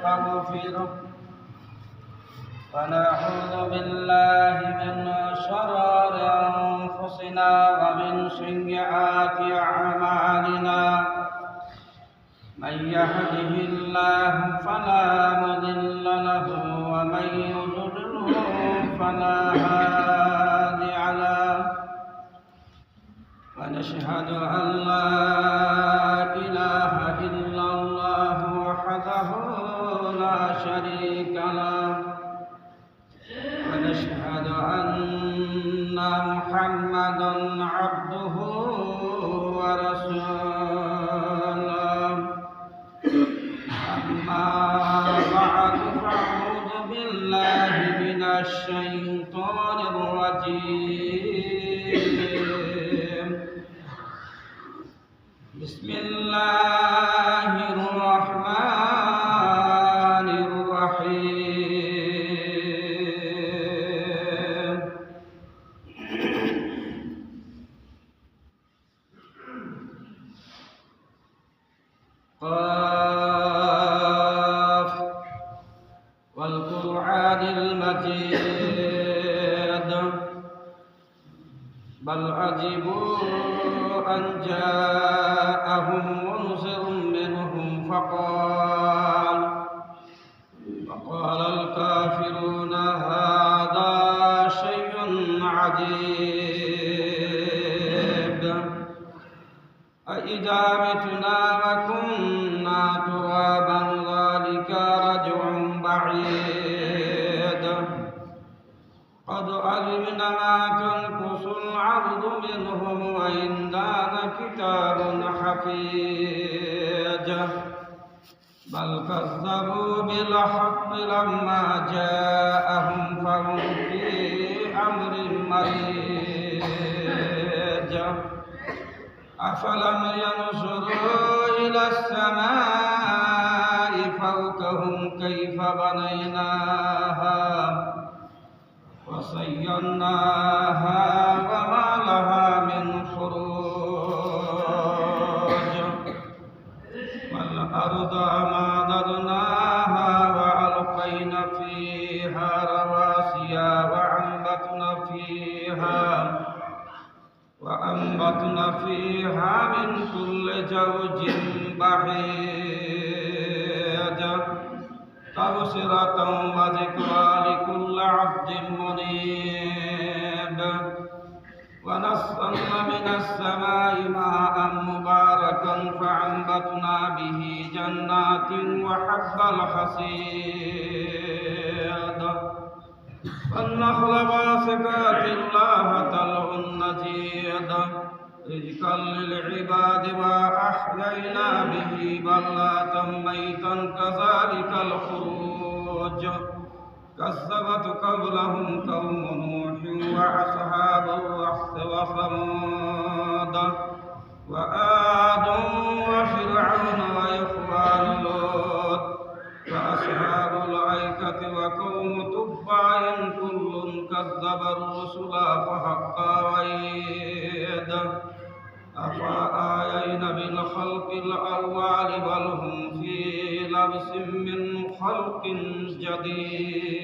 ونستغفره ونعوذ بالله من شرور أنفسنا ومن سيئات أعمالنا من يهده الله فلا مضل له ومن يضلل فلا هادي له ونشهد أن لا إله إلا الله وحده لا شريك له ونشهد أن محمدا عبده ورسوله أما بعد فأعوذ بالله من الشيطان الرجيم بسم الله الرحمن الرحيم قاف والقرآن المجيد بل عجبوا أن جاءهم منذر منهم فقال الكافرون هذا شيء عجيب أإذا متنا وكنا ترابا ذلك رجع بعيد قد علمنا ما تنقص العرض منهم وعندنا كتاب حفيظ بل كذبوا بالحق لما جاءهم فهم في أمر مريج أفلم ينظروا إلى السماء فوقهم كيف بنيناها وزيناها وما لها من فروج والأرض مددناها وألقينا فيها رواسي وأنبتنا فيها من كل زوج بهيج تبصرة وذكرى لكل عبد منيب ونزلنا من السماء ماء مباركا فأنبتنا به جنات وحب الحصيد والنخل باسقات الله طلع نضيد رزقا للعباد وأحيينا به بلدة ميتا كذلك الخروج كذبت قبلهم قوم نوح وأصحاب الرس وثمود وعاد وفرعون وإخوان لوط وأصحاب الأيكة وقوم تبع كل كذب الرسل فحق وعيد أفآيينا بالخلق الأول بل هم في لبس من خلق جديد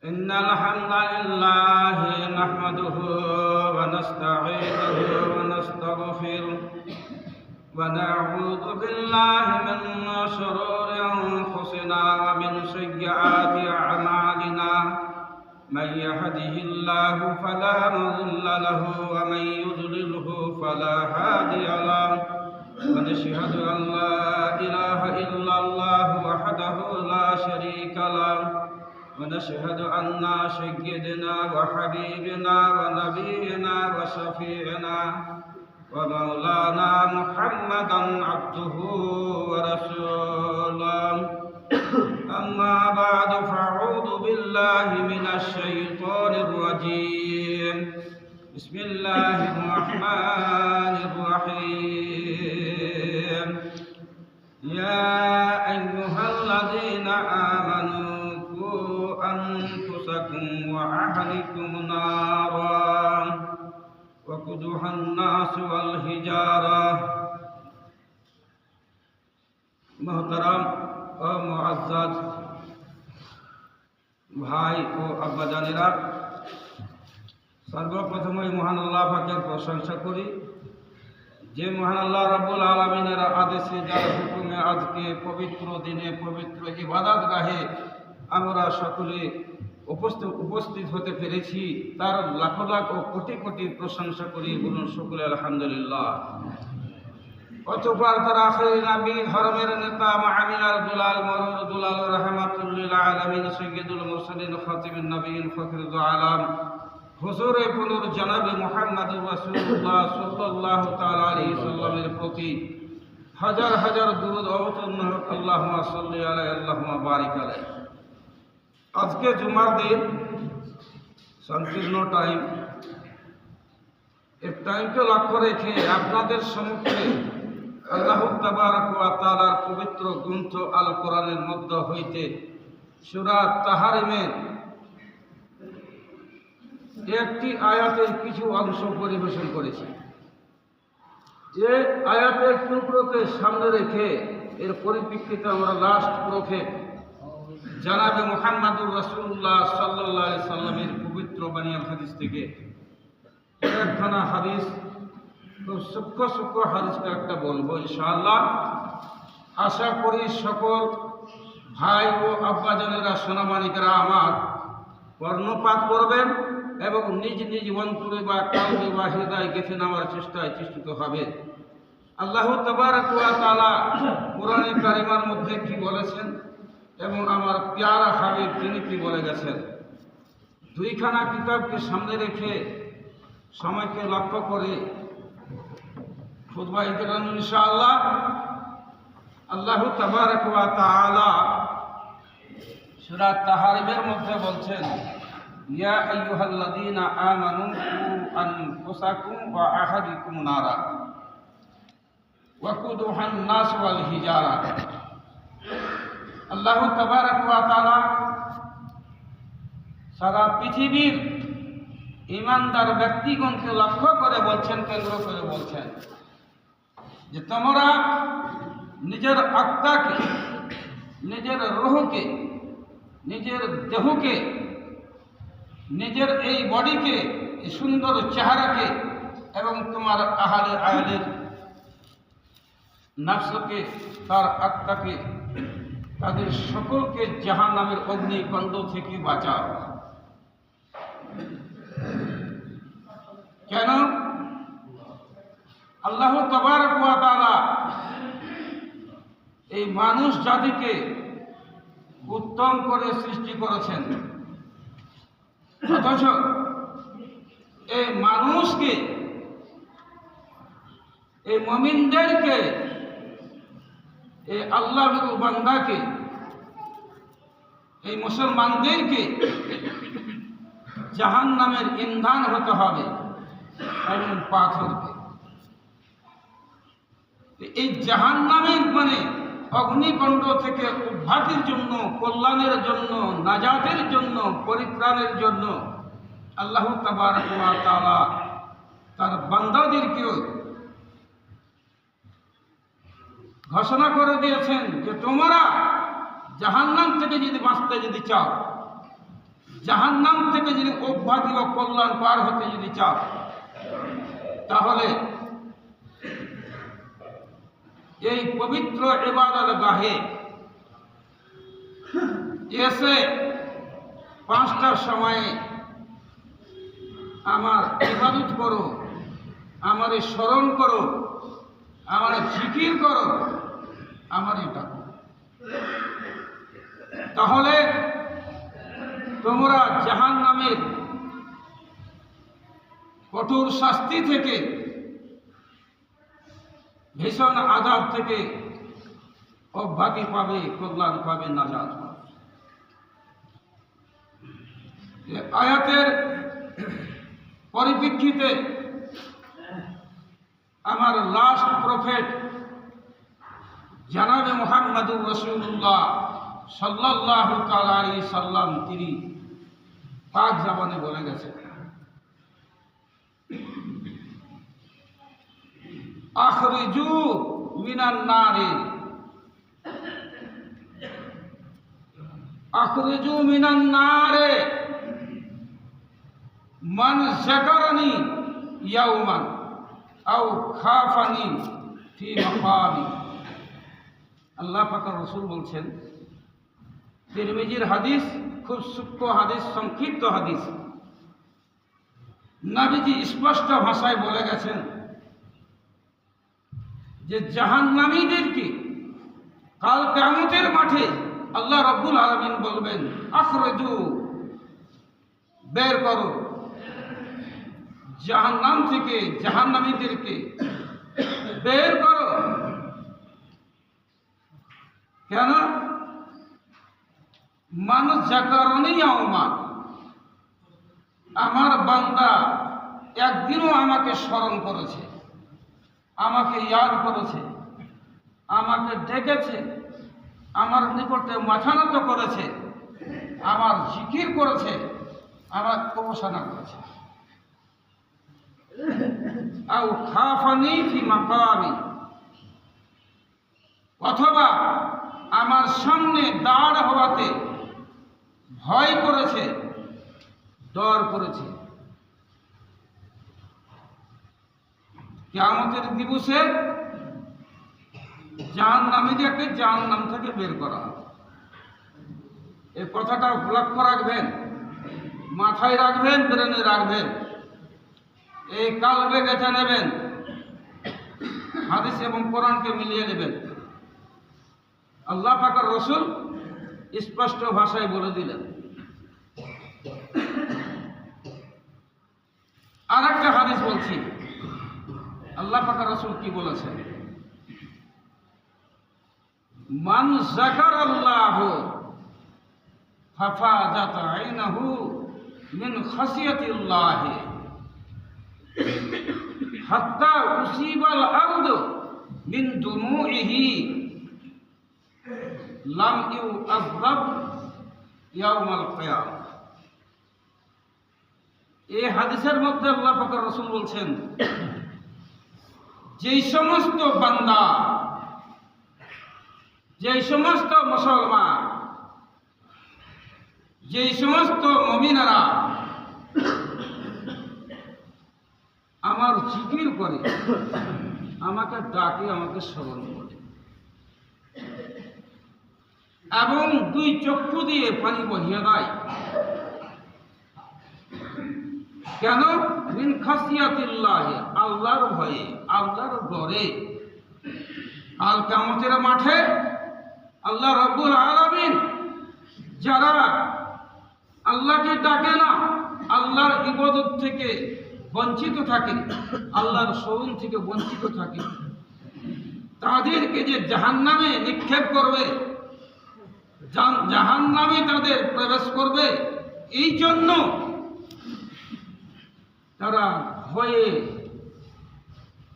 إن الحمد لله نحمده ونستعينه ونستغفره ونعوذ بالله من شرور أنفسنا ومن سيئات أعمالنا من يهده الله فلا مضل له ومن يضلله فلا هادي له ونشهد أن لا إله إلا الله وحده لا شريك له ونشهد أن سيدنا وحبيبنا ونبينا وشفيعنا ومولانا محمدا عبده ورسوله أما بعد فأعوذ بالله من الشيطان الرجيم بسم الله الرحمن الرحيم يا أيها الذين آمنوا قوا أنفسكم وأهلكم نارا وقودها الناس والحجارة محترم ও মুআজ্জাজ ভাই ও আব্বাজানেরা, সর্বপ্রথম মহান আল্লাহ পাকের প্রশংসা করি, যে মহান আল্লাহ রাব্বুল আলামিনের আদেশে যার হুকুমে আজকে পবিত্র দিনে পবিত্র ইবাদতগাহে আমরা সকলে উপস্থিত হতে পেরেছি, তার লাখ লাখ ও কোটি কোটি প্রশংসা করি। বলুন সকলে আলহামদুলিল্লাহ। অতঃপর তার আখির নবী ধর্মের নেতা মাআমিনাল দুলাল মরুর দুলাল রাহমাতুল লিল আলামিন সাইয়্যিদুল মুরসালিন খাতিমুন নবিয়্যিন ফখরুল আলম হুজুরে পুনুর জনাবে মুহাম্মদুর রাসূলুল্লাহ সাল্লাল্লাহু তাআলা আলাইহি সাল্লামের প্রতি হাজার হাজার দুরূদ অবতীর্ণ হোক। আল্লাহুম্মা সাল্লি আলাইহি আল্লাহুম্মা বারিক আলাইহি। আজকে জুমার দিন, সংকীর্ণ টাইম, এই টাইমকে লক্ষ্য রেখে আপনাদের সম্মুখে আল্লাহ তাবারক ওয়া তাআলার পবিত্র গ্রন্থ আল কোরআনের মধ্য হইতে সূরা তাহরিমের একটি আয়াতের কিছু অংশ পরিবেশন করেছি। যে আয়াতের টুকরোকে সামনে রেখে এর পরিপ্রেক্ষিতে আমরা লাস্ট প্রফেট জনাবে মুহাম্মদুর রাসূলুল্লাহ সাল্লাল্লাহু আলাইহি সাল্লামের পবিত্র বাণীর হাদিস থেকে একখানা হাদিস, খুব সূক্ষ্ম হাদিসটা একটা বলবো ইনশাআল্লাহ। আশা করি সকল ভাই ও আব্বাজানেরা সোনামানিকেরা আমার কর্ণপাত করবেন এবং নিজ নিজ অন্তরে বা কলবে বা হৃদয় গেঁথে নেওয়ার চেষ্টায় চেষ্টিত হবে। আল্লাহ তাবারক ওয়া তাআলা কোরআনে কারিমার মধ্যে কি বলেছেন এবং আমার প্যারা হাবিব তিনি কি বলে গেছেন, দুইখানা কিতাবকে সামনে রেখে সময়কে লক্ষ্য করে খুতবা ইকরাম ইনশাআল্লাহ। আল্লাহ তাবারক ওয়া তাআলা সূরা তাহরিমের মধ্যে বলছেন, ইয়া আইয়ুহাল্লাযীনা আমানু কু আনফুসাকুম ওয়া আহলিকুম নারা ওয়াকুদুহান নাস ওয়াল হিজারা। আল্লাহ তাবারক ওয়া তাআলা সারা পৃথিবীর ঈমানদার ব্যক্তিগণকে লক্ষ্য করে বলছেন, কেন্দ্র করে বলছেন যে তোমরা নিজের আত্মাকে, নিজের রূহকে, নিজের দেহকে, নিজের এই বডিকে, এই সুন্দর চেহারাকে এবং তোমার আয়ালের নফসকে, তার আত্মাকে, তাদের সকলকে জাহান্নামের অগ্নিকুণ্ড থেকে বাঁচাও। কেন? আল্লাহ তাবারক ওয়া তাআলা এই মানুষ জাতিকে উত্তম করে সৃষ্টি করেছেন, অথচ এই মানুষকে, এই মুমিনদেরকে, এই আল্লাহর বান্দাকে, এই মুসলমানদেরকে জাহান্নামের ইন্ধন হতে হবে এবং পাথরকে। এই জাহান্নামের মানে অগ্নিকুণ্ড থেকে উদ্ধারের জন্য, কল্যাণের জন্য, নাজাতের জন্য, পরিত্রাণের জন্য আল্লাহ তাবারক ওয়া তাআলা তার বান্দাদেরকেও ঘোষণা করে দিয়েছেন যে তোমরা জাহান্নাম থেকে যদি বাঁচতে যদি চাও, জাহান্নাম থেকে যদি অব্যাহতি ও কল্যাণ পার হতে যদি চাও, তাহলে এই পবিত্র ইবাদত গাহে এসে 5টার সময়ে আমার ইবাদত করো, আমারে স্মরণ করো, আমারে জিকির করো, আমারে ডাকো। তাহলে তোমরা জাহান্নামের কঠোর শাস্তি থেকে, ভীষণ আযাব থেকে অব্যাহতি পাবে, কল্যাণ পাবে, নাজাত পাবে। আয়াতের পরিপ্রেক্ষিতে আমার লাস্ট প্রফেট জনাবে মুহাম্মদুর রাসূলুল্লাহ সাল্লাল্লাহু তাআলা আলাইহি সাল্লাম তিনি পাক জবানে বলে গেছেন, আখরিজু মিনান নারে, আখরিজু মিনান নারে মান যাকারানি ইয়াওমান আও খাফানি ফি মাকামি। আল্লাহ পাক রাসূল বলছেন, তিরমিজির হাদিস, খুব সূক্ষ্ম হাদিস, সংক্ষিপ্ত হাদিস। নবীজি স্পষ্ট ভাষায় বলে গেছেন যে জাহান্নামীদেরকে কাল কিয়ামতের মাঠে আল্লাহ রাব্বুল আলামিন বলবেন, আখরিজু, বের করো জাহান্নাম থেকে জাহান্নামীদেরকে বের করো। কেন? মানুষ যাকারণী আওমান, আমার বান্দা একদিনও আমাকে স্মরণ করেছে, আমাকে ইয়াদ করেছে, আমাকে ডেকেছে, আমার নিকটে মাথা নত করেছে, আমার জিকির করেছে, আমার উপাসনা করেছে। আও খাফানি ফি মাকামি, অথবা আমার সামনে দাঁড় হওয়াতে ভয় করেছে, ডর করেছে। কিয়ামতের দিবসে জাহান্নামীদেরকে জাহান্নাম থেকে বের করা হবে। এই কথাটা লক্ষ্য রাখবেন, মাথায় রাখবেন, ব্রেনে রাখবেন, এই কালবে গেঁথে নেবেন, হাদিস এবং কোরআনকে মিলিয়ে নেবেন। আল্লাহ পাকের রাসূল স্পষ্ট ভাষায় বলে দিলেন। আর একটা হাদিস বলছি, আল্লাহ পাকের রাসূল কি বলেছেন, মান যাকারাল্লাহ ফাফাজাত আইনাহু মিন খাসিয়াতিল্লাহ হাত্তা উসিবাল আরদু মিন দুমুইহি লাম ইউআযাব ইয়াউমাল কিয়ামah। এই হাদিসের মধ্যে আল্লাহ পাকের রাসূল বলছেন, যেই সমস্ত বান্দা, যেই সমস্ত মুসলমান, যেই সমস্ত মুমিনেরা আমার জিকির করে, আমাকে ডাকে, আমাকে স্মরণ করে, এবং দুই চক্ষু দিয়ে পানি বহিয়ে দেয়। কেন? মিন খাসিয়াতিল্লাহ, আল্লাহর ভয়ে, আল্লাহর ডরে। কাল কিয়ামতের মাঠে আল্লাহ রাব্বুল আলামিন যারা আল্লাহকে ডাকে না, আল্লাহর ইবাদত থেকে বঞ্চিত থাকে, আল্লাহর শরণ থেকে বঞ্চিত থাকে, তাদেরকে যে জাহান্নামে নিক্ষেপ করবে, জাহান্নামে তাদের প্রবেশ করবে, এই জন্য তারা ভয়ে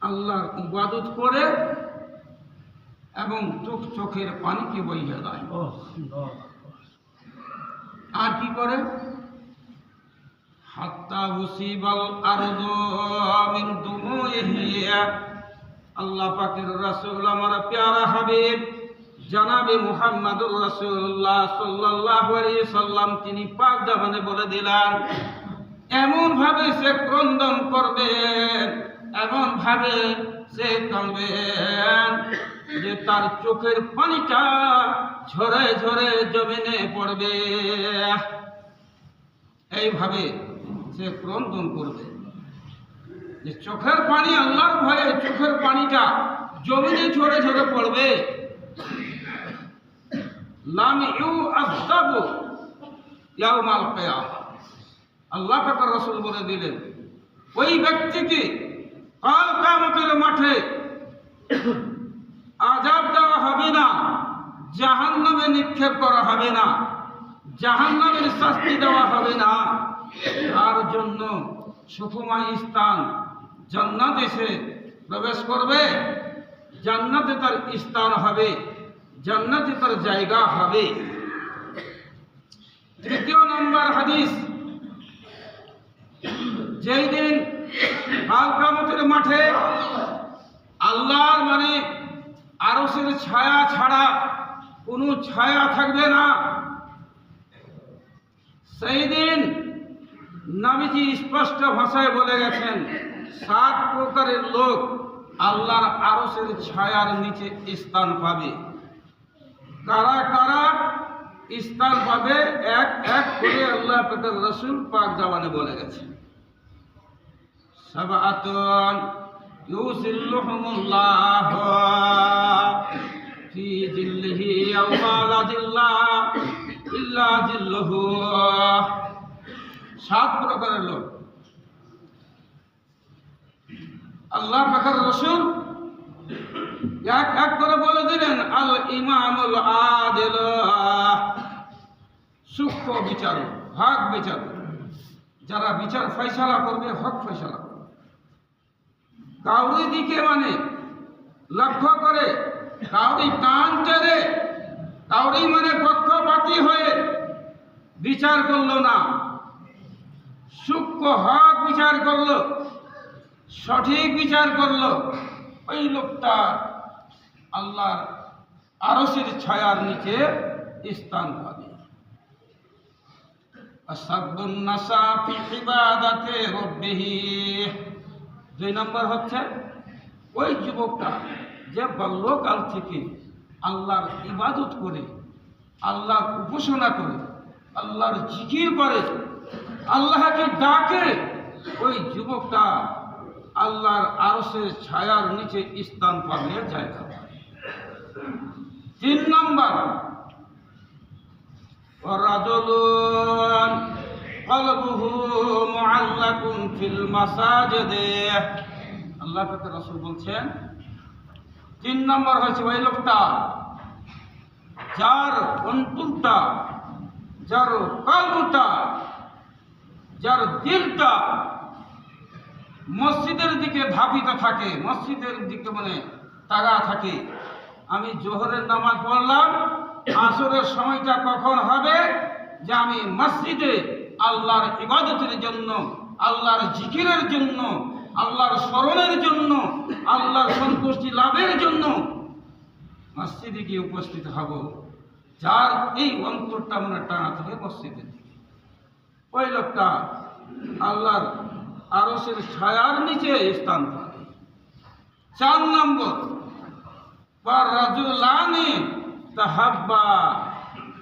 আল্লাহর ইবাদত করে এবং চোখের পানিকে বইয়ে দেয়। আর কি করে? হাত্তা উসিবাল আরদু মিন দুমুইহি, আল্লাহ পাকের রাসূল, আমার প্যারা হাবিব জনাবে মুহাম্মদুর রাসূলুল্লাহ সাল্লাল্লাহু আলাইহি সাল্লাম তিনি পাক জবানে বলে দিলেন, এমন ভাবে সে ক্রন্দন করবেন, এমন ভাবে সে কাঁদবেন যে তার চোখের পানিটা ঝরে ঝরে জমিনে পড়বে। এইভাবে সে ক্রন্দন করবে যে চোখের পানি, আল্লাহর ভয়ে চোখের পানিটা জমিনে ঝরে ঝরে পড়বে। লাম ইউআযাব ইয়াউমাল কিয়ামah, আল্লাহ পাক রাসূল বলে দিলেন, ওই ব্যক্তিকে কাল কিয়ামতের মাঠে আযাব দেওয়া হবে না, জাহান্নামে নিক্ষেপ করা হবে না, জাহান্নামের শাস্তি দেওয়া হবে না। তার জন্য সুখময় স্থান জান্নাতে সে প্রবেশ করবে, জান্নাতে তার স্থান হবে, জান্নাতে তার জায়গা হবে। তৃতীয় নম্বর হাদিস, যেই দিন কাল কিয়ামতের মাঠে আল্লাহর মানে আরশের ছায়া ছাড়া কোনো ছায়া থাকবে না, সেই দিন নবীজি স্পষ্ট ভাষায় বলে গেছেন 7 প্রকারের লোক আল্লাহর আরশের ছায়ার নিচে স্থান পাবে। কারা কারা স্থান পাবে এক এক করে আল্লাহ পাকের রাসূল পাক জামানে বলে গেছেন। সাবাতুন ইউসিল্লুহুমুল্লাহ ফি জিল্লিহি ইয়াওমা লা জিল্লা ইল্লা জিল্লুহু। 7 প্রকারের লোক আল্লাহ পাকের রাসূল এক এক করে বলে দিলেন। আল ইমামুল আদিল, সূক্ষ্ম বিচারক, হক বিচারক, যারা বিচার ফয়সালা করবে, হক ফয়সালা করবে, কাউরি দিকে মানে লক্ষ্য করে, কাউরি টান টেনে, কাউরি মানে পক্ষপাতী হয়ে বিচার করলো না, সূক্ষ্ম হক বিচার করলো, সঠিক বিচার করলো, ওই লোকটা আল্লাহর আরশের ছায়ার নিচে স্থান পাবে। আসাদুন নাসা ফি ইবাদাতি রাব্বিহি। 2 নম্বর হচ্ছে ওই যুবকটা যে বাল্যকাল থেকে আল্লাহর ইবাদত করে, আল্লাহর উপাসনা করে, আল্লাহর জিকির করে, আল্লাহকে ডাকে, ওই যুবকটা আল্লাহর আরশের ছায়ার নিচে স্থান পাবে, জায়গা পাবে। 3 নম্বর, ওয়ারাজুলুন কলবুহু মুআল্লাকুন ফিল মাসাজিদে। আল্লাহ পাকের রাসূল বলছেন 3 নম্বর হচ্ছে ওই লোকটা যার অন্তরটা, যার কলবটা, যার দিলটা মসজিদের দিকে ধাবিত থাকে, মসজিদের দিকে মানে তাগা থাকে। আমি জোহরের নামাজ পড়লাম, আসরের সময়টা কখন হবে যে আমি মসজিদে আল্লাহর ইবাদতের জন্য, আল্লাহর জিকিরের জন্য, আল্লাহর স্মরণের জন্য, আল্লাহর সন্তুষ্টি লাভের জন্য মসজিদে গিয়ে উপস্থিত হব। যার এই অন্তরটা মানে টানা থাকে মসজিদের দিকে, ওই লোকটা আল্লাহর আরশের ছায়ার নিচে স্থান পাবে। 4 নম্বর, ওয়ারাজুলানি তাহাব্বা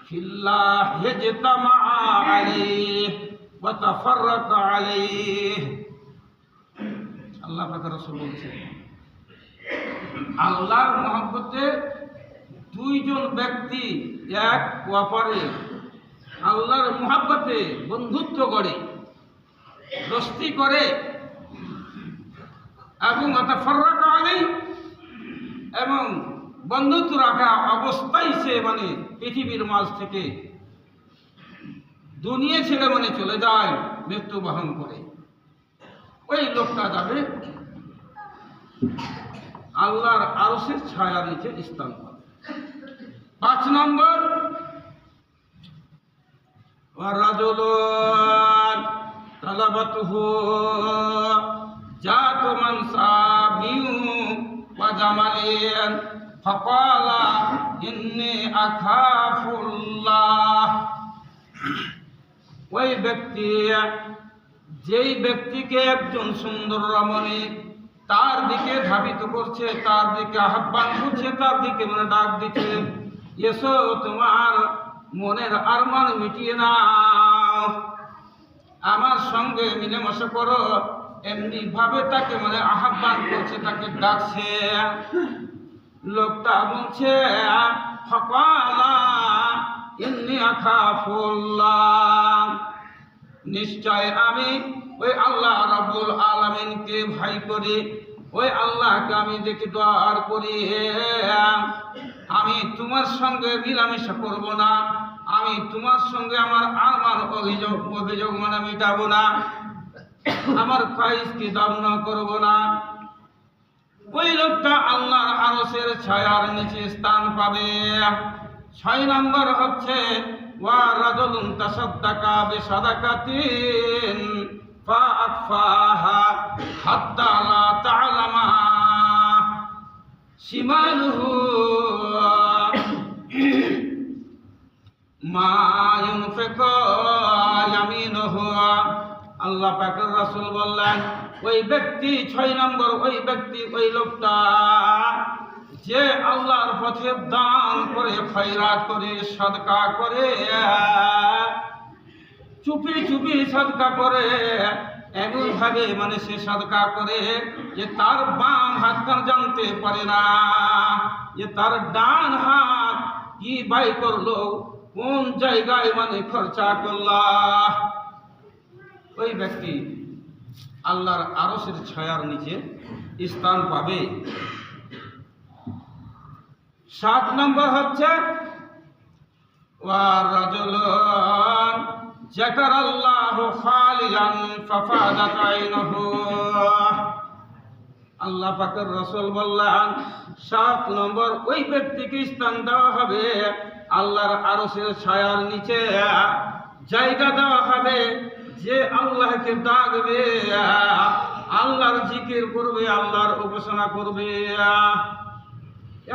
ফিল্লাহ ইজতামা আলাইহি ওয়া তাফাররাকা আলাইহি। আল্লাহ পাকের রাসূল বলেছেন আল্লাহর মহব্বতে 2 জন ব্যক্তি এক অপরে আল্লাহর মহব্বতে বন্ধুত্ব করে, দোস্তি করে, এবং তাফাররাকা আলাইহি, এবং বন্ধুত্ব রাখা অবস্থায় সে মানে পৃথিবীর মাঝ থেকে দুনিয়া ছেড়ে মানে চলে যায়, মৃত্যুবরণ করে, ওই লোকটা যাবে আল্লাহর আরশের ছায়ার নিচে স্থান পাবে। 5 নম্বর, ওয়ারাজুলুন তালাবাতুহু জাতু মানসাবিন ওয়া জামালিন ফাকালা ইন্নী আখাফুল্লাহ। ওই ব্যক্তি, যেই ব্যক্তিকে একজন সুন্দর রমণী তার দিকে ধাবিত করছে, তার দিকে আহ্বান করছে, তার দিকে মানে ডাক দিচ্ছে, এসো তোমার মনের আরমান মিটিয়ে নাও, আমার সঙ্গে মিলেমিশে করো, এমনি ভাবে তাকে মানে আহ্বান করছে, তাকে ডাকছে। লোকটা বলছে ফাকালা ইন্নী আখাফুল্লাহ, নিশ্চয় আমি ওই আল্লাহ রাব্বুল আলামিনকে ভয় করি, ওই আল্লাহকে আমি দেখে দোয়া করি, আমি তোমার সঙ্গে মিলামেশা করব না, আমি তোমার সঙ্গে আমার আরমান অভিযোগ মানে মিটাবো না। আমার ফাইজ কি দাম না করবো না, ওই লোকটা আল্লাহর আরশের ছায়ার নিচে স্থান পাবে। 6 নম্বর হচ্ছে ওয়া রাজুলুন তাসাদ্দাকা বিসাদাকাতিন ফাআখফাহা হাত্তা লা তা'লামা শিমালুহু মা ইউনফিকু ইয়ামিনুহু। আল্লাহ পাকের রাসূল বললেন, ওই ব্যক্তি 6 নম্বর ওই ব্যক্তি ওই লোকটা যে আল্লাহর পথে দান করে, খয়রাত করে, সদকা করে, চুপি চুপি সদকা করে, এমন ভাবে মানে সে সদকা করে যে তার বাম হাতটা জানতে পারে না, যে তার ডান হাত কি ব্যয় করলো, কোন জায়গায় মানে খরচা করলা। ওই ব্যক্তি আল্লাহর আরশের ছায়ার নিচে স্থান পাবে। 7 নম্বর হচ্ছে ওয়া রাজুলুন যাকারাল্লাহু খালিয়ান ফাফাদাত আইনুহু। আল্লাহ পাকের রাসূল বললেন, 7 নম্বর ওই ব্যক্তিকে স্থান দেওয়া হবে আল্লাহর আরশের ছায়ার নিচে, জায়গা দেওয়া হবে যে আল্লাহকে ডাকবে, আল্লাহর জিকির করবে, আল্লাহর উপাসনা করবে,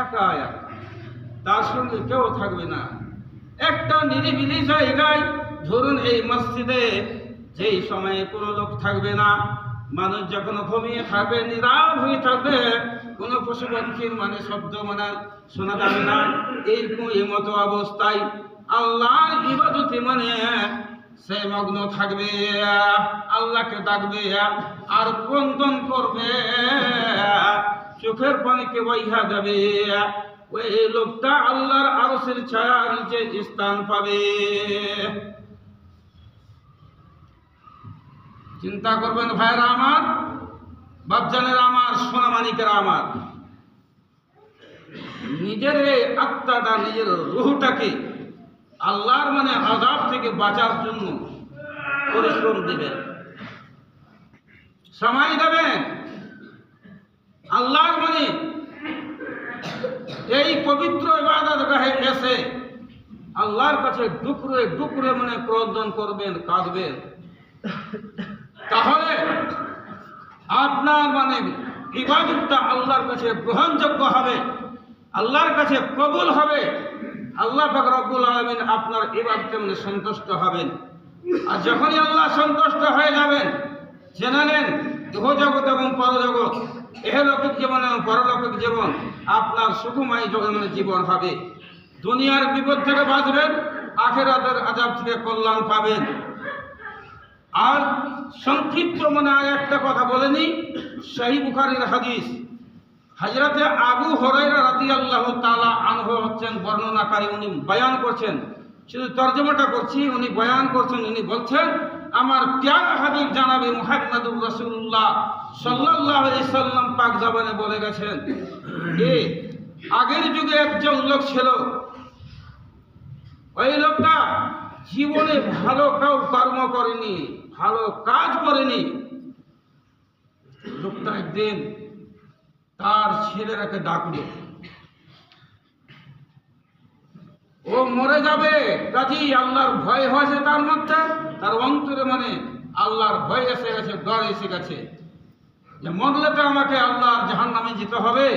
একা একা, তার সঙ্গে কেউ থাকবে না। একটা নিরিবিলি জায়গায়, ধরুন এই মসজিদে যেই সময়ে কোনো লোক থাকবে না, মানুষ যখন ঘুমিয়ে থাকবে, নীরব হয়ে থাকবে, কোনো পশু পাখির মানে শব্দ মানে শোনা যাবে না, এইরকম এই মতো অবস্থায় আল্লাহর ইবাদতে মানে সে মগ্ন থাকবে, আল্লাহকে ডাকবে আর ক্রন্দন করবে, চোখের পানিকে বইহা যাবে, ওই লোকটা আল্লাহর আরশের ছায়ার নিচে স্থান পাবে। চিন্তা করবেন ভাইরা আমার, বাপজানেরা আমার, সোনামানিকেরা আমার, নিজের এই আত্মাটা, নিজের রুহটাকে আল্লাহর মানে আযাব থেকে বাঁচার জন্য পরিশ্রম দিবেন, সময় দেবেন। আল্লাহর মানে এই পবিত্র ইবাদতগাহে এসে আল্লাহর কাছে ডুকরে ডুকরে মানে ক্রন্দন করবেন, কাঁদবেন, তাহলে আপনার মানে ইবাদতটা আল্লাহর কাছে গ্রহণযোগ্য হবে, আল্লাহর কাছে কবুল হবে। আল্লাহ পাক রব্বুল আলামিন আপনার ইবাদতে মানে সন্তুষ্ট হবেন। আর যখনই আল্লাহ সন্তুষ্ট হয়ে যাবেন, জেনে নেন ইহজগৎ এবং পরজগৎ, ইহলৌকিক জীবন এবং পরলৌকিক জীবন আপনার সুখময় মানে জীবন হবে। দুনিয়ার বিপদ থেকে বাঁচবেন, আখিরাতের আযাব থেকে কল্যাণ পাবেন। আর সংক্ষিপ্ত মানে একটা কথা বলেনি, সহিহ বুখারীর হাদিস, হযরতে আবু হুরায়রা রাদিয়াল্লাহু তাআলা আনহু হচ্ছেন বর্ণনাকারী, উনি বয়ান করছেন, শুধু তরজমাটা করছি, উনি বয়ান করছেন। উনি বলছেন, আমার প্যারা হাবিব জানাবে মুহাম্মদুর রাসূলুল্লাহ সাল্লাল্লাহু আলাইহি সাল্লাম পাক জবানে বলে গেছেন, আগের যুগে একজন লোক ছিল, ওই লোকটা জীবনে ভালো কর্ম করেনি, ভালো কাজ করেনি। লোকটা একদিন তার ছেলেরাকে ডাকলো, ও মরে যাবে, কাজেই আল্লাহর ভয় হয়েছে তার মধ্যে, তার অন্তরে মানে আল্লাহর ভয় এসে গেছে, ডর এসে গেছে যে মরলে তো আমাকে আল্লাহর জাহান্নামে যেতে হবে,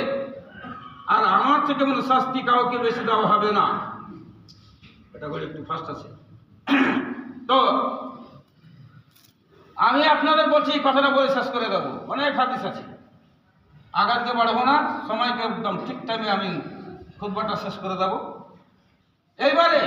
আর আমার থেকে মানে শাস্তি কাউকে বেশি দেওয়া হবে না। এটা বলে একটু ফাস্ট আছে। তো আমি আপনাদের বলছি, কথাটা বলে শেষ করে দেবো, অনেক হাদিস আছে, আগাতে বাড়বো না, সময়কে একদম ঠিক টাইমে আমি খুতবাটা শেষ করে দেবো। এইবারে